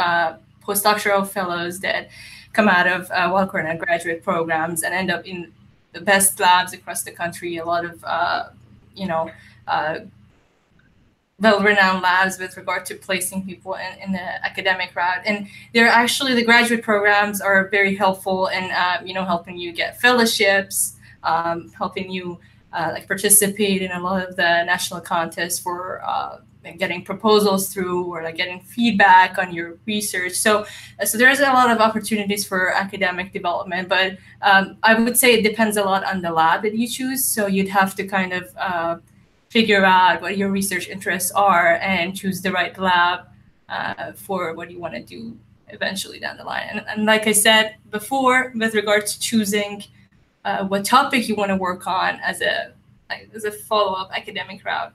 [SPEAKER 3] postdoctoral fellows that come out of Weill Cornell graduate programs and end up in the best labs across the country. A lot of, you know, well-renowned labs with regard to placing people in the academic route. And they're actually, the graduate programs are very helpful in, helping you get fellowships, helping you like participate in a lot of the national contests for getting proposals through, or like getting feedback on your research. So there's a lot of opportunities for academic development, but I would say it depends a lot on the lab that you choose. So you'd have to kind of figure out what your research interests are and choose the right lab for what you want to do eventually down the line. And like I said before, with regard to choosing what topic you want to work on as a follow-up academic route,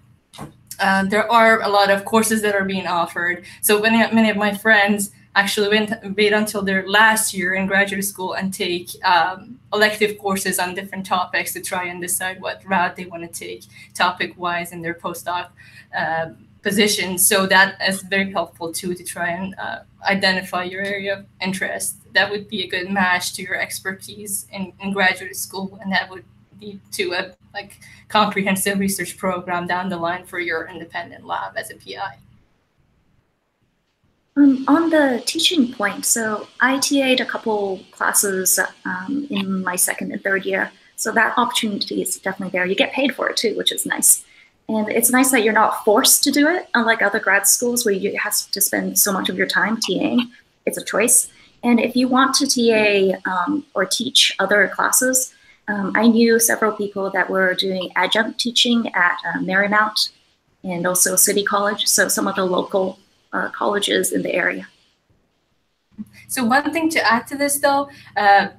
[SPEAKER 3] there are a lot of courses that are being offered. So many of my friends actually wait until their last year in graduate school and take elective courses on different topics to try and decide what route they want to take topic-wise in their postdoc positions. So that is very helpful too, to try and identify your area of interest. That would be a good match to your expertise in graduate school, and that would lead to a comprehensive research program down the line for your independent lab as a PI.
[SPEAKER 5] On the teaching point, so I TA'd a couple classes in my second and third year. So that opportunity is definitely there. You get paid for it too, which is nice. And it's nice that you're not forced to do it, unlike other grad schools where you have to spend so much of your time TAing. It's a choice. And if you want to TA or teach other classes, I knew several people that were doing adjunct teaching at Marymount and also City College, so some of the local colleges in the area.
[SPEAKER 3] So one thing to add to this though,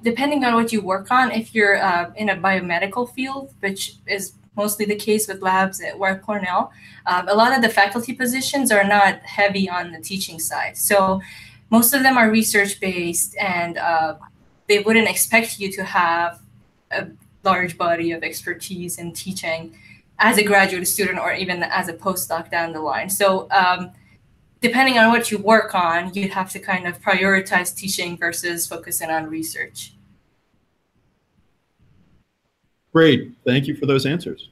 [SPEAKER 3] depending on what you work on, if you're in a biomedical field, which is mostly the case with labs at Weill Cornell, a lot of the faculty positions are not heavy on the teaching side. So most of them are research-based, and they wouldn't expect you to have a large body of expertise in teaching as a graduate student or even as a postdoc down the line. So depending on what you work on, you'd have to kind of prioritize teaching versus focusing on research.
[SPEAKER 1] Great, thank you for those answers.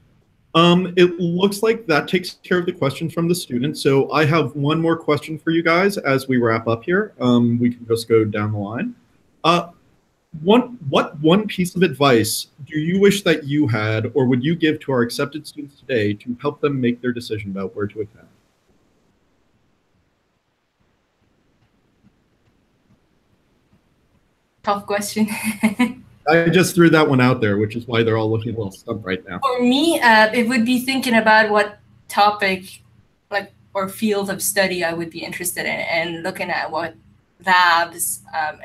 [SPEAKER 1] It looks like that takes care of the questions from the students. So I have one more question for you guys as we wrap up here. We can just go down the line. What one piece of advice do you wish that you had, or would you give to our accepted students today to help them make their decision about where to attend?
[SPEAKER 3] Tough question.
[SPEAKER 1] I just threw that one out there, which is why they're all looking a little stumped right now.
[SPEAKER 3] For me, it would be thinking about what topic, or field of study I would be interested in, and looking at what labs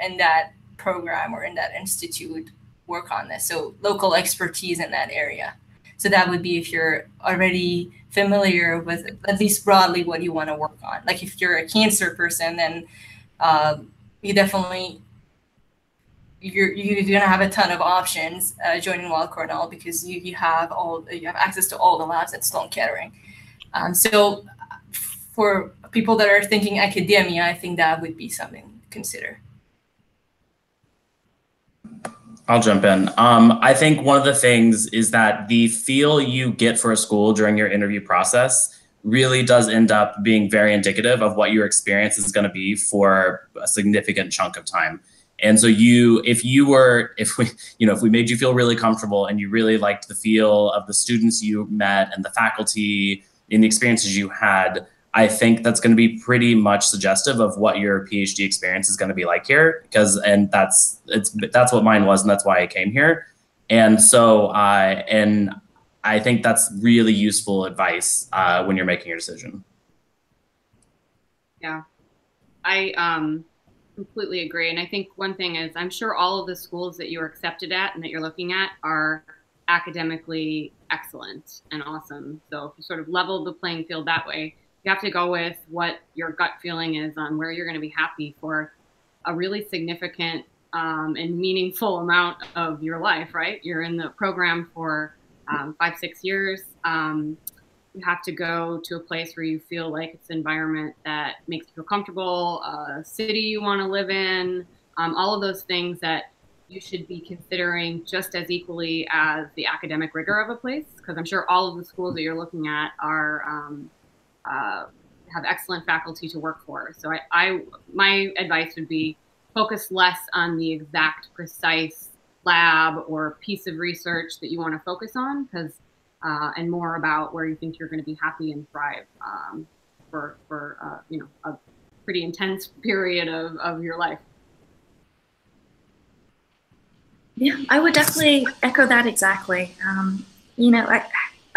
[SPEAKER 3] in that program or in that institute work on this. So local expertise in that area. So that would be if you're already familiar with at least broadly what you want to work on. Like if you're a cancer person, then you definitely you're gonna have a ton of options joining Weill Cornell, because you have access to all the labs at Sloan Kettering. So for people that are thinking academia, I think that would be something to consider.
[SPEAKER 4] I'll jump in. I think one of the things is that the feel you get for a school during your interview process really does end up being very indicative of what your experience is going to be for a significant chunk of time. And so if we made you feel really comfortable and you really liked the feel of the students you met and the faculty and the experiences you had, I think that's going to be pretty much suggestive of what your PhD experience is going to be like here, that's what mine was, and that's why I came here. And so, and I think that's really useful advice when you're making your decision.
[SPEAKER 2] Yeah, I completely agree. And I think one thing is, I'm sure all of the schools that you're accepted at and that you're looking at are academically excellent and awesome. So if you sort of level the playing field that way, you have to go with what your gut feeling is on where you're going to be happy for a really significant and meaningful amount of your life, right? You're in the program for 5-6 years. You have to go to a place where you feel like it's an environment that makes you feel comfortable, a city you want to live in, all of those things that you should be considering just as equally as the academic rigor of a place, because I'm sure all of the schools that you're looking at are have excellent faculty to work for. So my advice would be focus less on the exact precise lab or piece of research that you want to focus on, and more about where you think you're going to be happy and thrive for a pretty intense period of your life.
[SPEAKER 5] Yeah, I would definitely echo that exactly.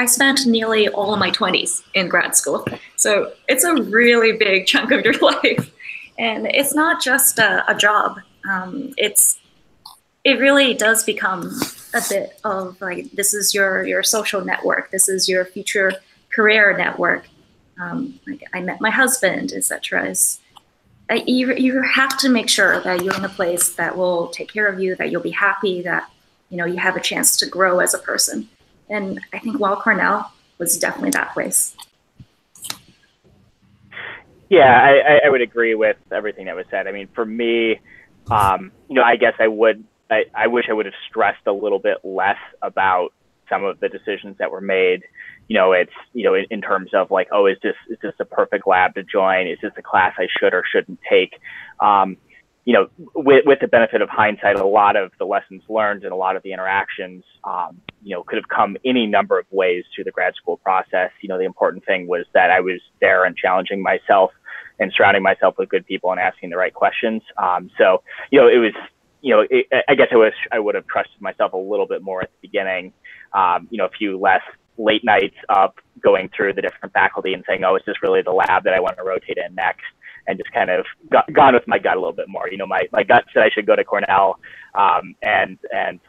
[SPEAKER 5] I spent nearly all of my 20s in grad school, so it's a really big chunk of your life, and it's not just a job. It really does become a bit of like, this is your social network, this is your future career network. Like I met my husband, etc. You have to make sure that you're in a place that will take care of you, that you'll be happy, that you have a chance to grow as a person. And I think Weill Cornell was definitely that place.
[SPEAKER 6] Yeah, I would agree with everything that was said. I mean, for me, I guess I wish I would have stressed a little bit less about some of the decisions that were made. It's, in terms of like, oh, is this a perfect lab to join? Is this a class I should or shouldn't take? With the benefit of hindsight, a lot of the lessons learned and a lot of the interactions, could have come any number of ways through the grad school process. The important thing was that I was there and challenging myself and surrounding myself with good people and asking the right questions. It was, I guess I would have trusted myself a little bit more at the beginning. A few less late nights up going through the different faculty and saying, oh, is this really the lab that I want to rotate in next? And just kind of gone with my gut a little bit more. My gut said I should go to Cornell and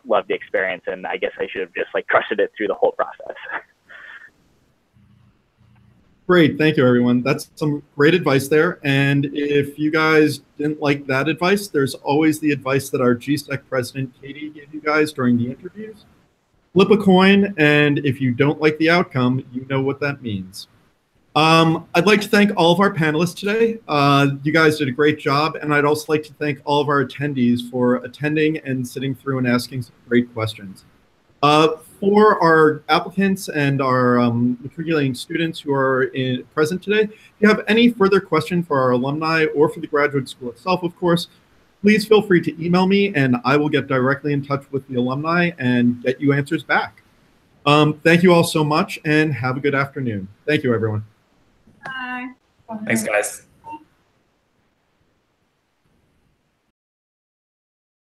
[SPEAKER 6] love the experience. And I guess I should have just like trusted it through the whole process.
[SPEAKER 1] Great, thank you, everyone. That's some great advice there. And if you guys didn't like that advice, there's always the advice that our GSEC president, Katie, gave you guys during the interviews. Flip a coin, and if you don't like the outcome, you know what that means. I'd like to thank all of our panelists today. You guys did a great job, and I'd also like to thank all of our attendees for attending and sitting through and asking some great questions. For our applicants and our matriculating students who are present today, if you have any further question for our alumni or for the graduate school itself, of course, please feel free to email me, and I will get directly in touch with the alumni and get you answers back. Thank you all so much, and have a good afternoon. Thank you, everyone.
[SPEAKER 2] Bye.
[SPEAKER 4] Thanks, guys.